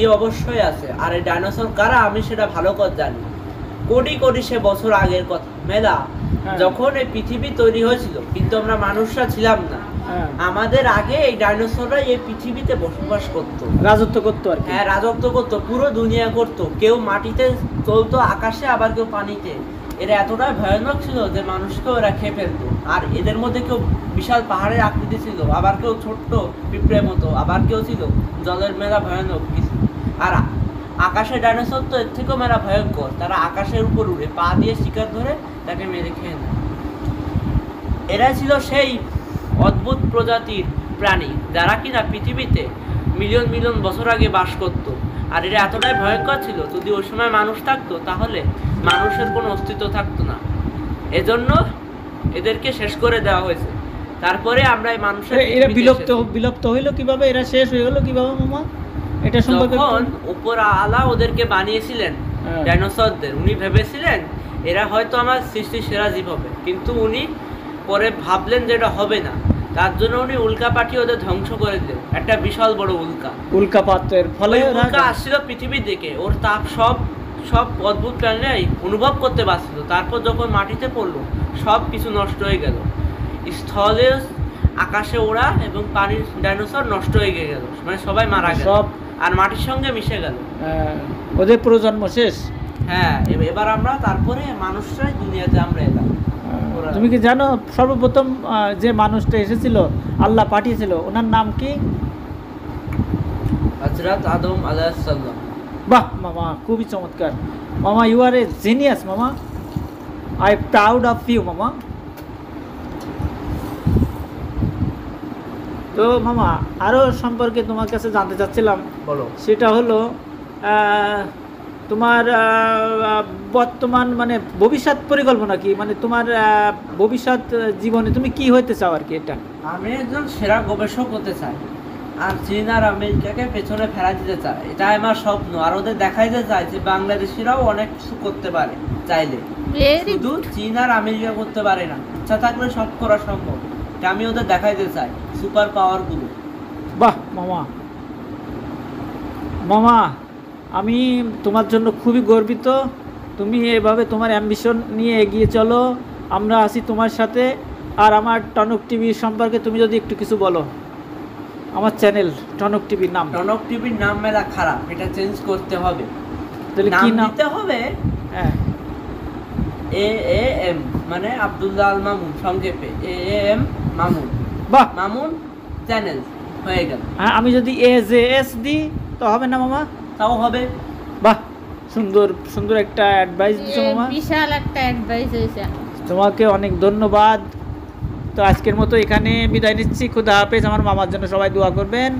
জি অবশ্যই আছে। আর এই ডাইনোসর কারা আমি সেটা ভালো করে জানি। কোটি কোটি সে বছর আগের কথা মেলা, যখন এই পৃথিবী তৈরি হয়েছিল কিন্তু আমরা মানুষরা ছিলাম না। আমাদের আগে এই ডাইনোসররা এই পৃথিবীতে বসবাস করতো, রাজত্ব করতো আর কি। হ্যাঁ রাজত্ব করতো, পুরো দুনিয়া করতো। কেউ মাটিতে চলতো, আকাশে, আবার কেউ পানিতে। এরা এতটাই ভয়ানক ছিল যে মানুষকেও এরা খেয়ে ফেলতো। আর এদের মধ্যে কেউ বিশাল পাহাড়ের আকৃতি ছিল, আবার কেউ ছোট্ট পিঁপড়ের মতো, আবার কেউ ছিল জলের মেলা ভয়ানক কিছু। আর আকাশের ডাইনোসর তো এর থেকেও মেলা ভয়ঙ্কর। তারা আকাশের উপর উড়ে পা দিয়ে শিকার ধরে তাকে মেরে খেয়ে নেয়। এরা ছিল সেই অদ্ভুত প্রজাতির প্রাণী যারা কিনা পৃথিবীতে মিলিয়ন মিলিয়ন বছর আগে বাস করত। আর এরা এতটাই ভয়ঙ্কর ছিল, যদি ওই সময় মানুষ থাকতো তাহলে মানুষের কোনো অস্তিত্ব থাকতো না। এজন্য এদেরকে শেষ করে দেওয়া হয়েছে। তারপরে আমরা এই মানুষের এরা বিলুপ্ত হইলো কিভাবে, এরা শেষ হয়ে গেল কিভাবে মামা? এটা সম্পর্কে যখন উপর আলা ওদেরকে বানিয়েছিলেন ডাইনোসরদের, উনি ভেবেছিলেন এরা হয়তো আমার সৃষ্টির সেরা জীব হবে, কিন্তু উনি পরে ভাবলেন যে এটা হবে না। তার জন্য উনি উল্কা পাঠিয়ে ওদের ধ্বংস করে দিলেন, একটা বিশাল বড় উল্কাপাতের ফলে উল্কা আসছিল পৃথিবীর দিকে। ওর তাপ সব অদ্ভুত প্রাণীরাই অনুভব করতে পারছিল। তারপর যখন মাটিতে পড়লো সব কিছু নষ্ট হয়ে গেল। স্থলে আকাশে ওড়া এবং পানির ডাইনোসর নষ্ট হয়ে গেল, মানে সবাই মারা গেল, আর মাটির সঙ্গে মিশে গেল। ওদের প্রজন্ম শেষ। হ্যাঁ, এবার আমরা তারপরে মানুষরাই দুনিয়াতে আমরা এলাম। তুমি কি জানো সর্বপ্রথম যে মানুষটা এসেছিল আল্লাহ পাঠিয়েছিল ওনার নাম কি? হযরত আদম আলাইহিস সালাম। বাহ মামা, খুবই চমৎকার মামা, ইউ আর এ জিনিয়াস মামা, আই প্রাউড অফ ইউ মামা। তো মামা আরও সম্পর্কে তোমার কাছে জানতে চাচ্ছিলাম। বলো। সেটা হলো তোমার বর্তমান মানে ভবিষ্যৎ পরিকল্পনা কি, মানে তোমার ভবিষ্যৎ জীবনে তুমি কি হইতে চাও আর কি? এটা আমি একজন সেরা গবেষক হতে চাই, আর চীন আর আমেরিকাকে পেছনে ফেলা দিতে চাই। এটা আমার স্বপ্ন। আর ওদের দেখাইতে চাই যে বাংলাদেশিরাও অনেক কিছু করতে পারে চাইলে, শুধু চীন আর আমেরিকা করতে পারে না। ইচ্ছা থাকলে সব করা সম্ভব। এটা আমি ওদের দেখাইতে চাই, সুপার পাওয়ার গুলো। বাহ মামা, মামা আমি তোমার জন্য খুবই গর্বিত। তুমি এভাবে তোমার অ্যাম্বিশন নিয়ে এগিয়ে চলো, আমরা আছি তোমার সাথে। আর আমার টনক টিভি সম্পর্কে তুমি যদি একটু কিছু বলো। আমার চ্যানেল টনক টিভির নাম, টনক টিভির নাম মেলা খারাপ, এটা চেঞ্জ করতে হবে। তাহলে কি নাম দিতে হবে? হ্যাঁ, AAM মানে আব্দুল্লাহ আল মামুন, সংক্ষেপে AAM মামুন। বাহ, মামুন চ্যানেল হয়ে গেল। হ্যাঁ, আমি যদি AJS দিই তো হবে না মামা? তাও হবে। বাহ, সুন্দর সুন্দর একটা অ্যাডভাইস দিছো মামা, বিশাল একটা অ্যাডভাইস হয়েছে। তোমাকে অনেক ধন্যবাদ। তো আজকের মতো এখানে বিদায় নিচ্ছি। খুদা হাফেজ। আমার মামার জন্য সবাই দোয়া করবেন।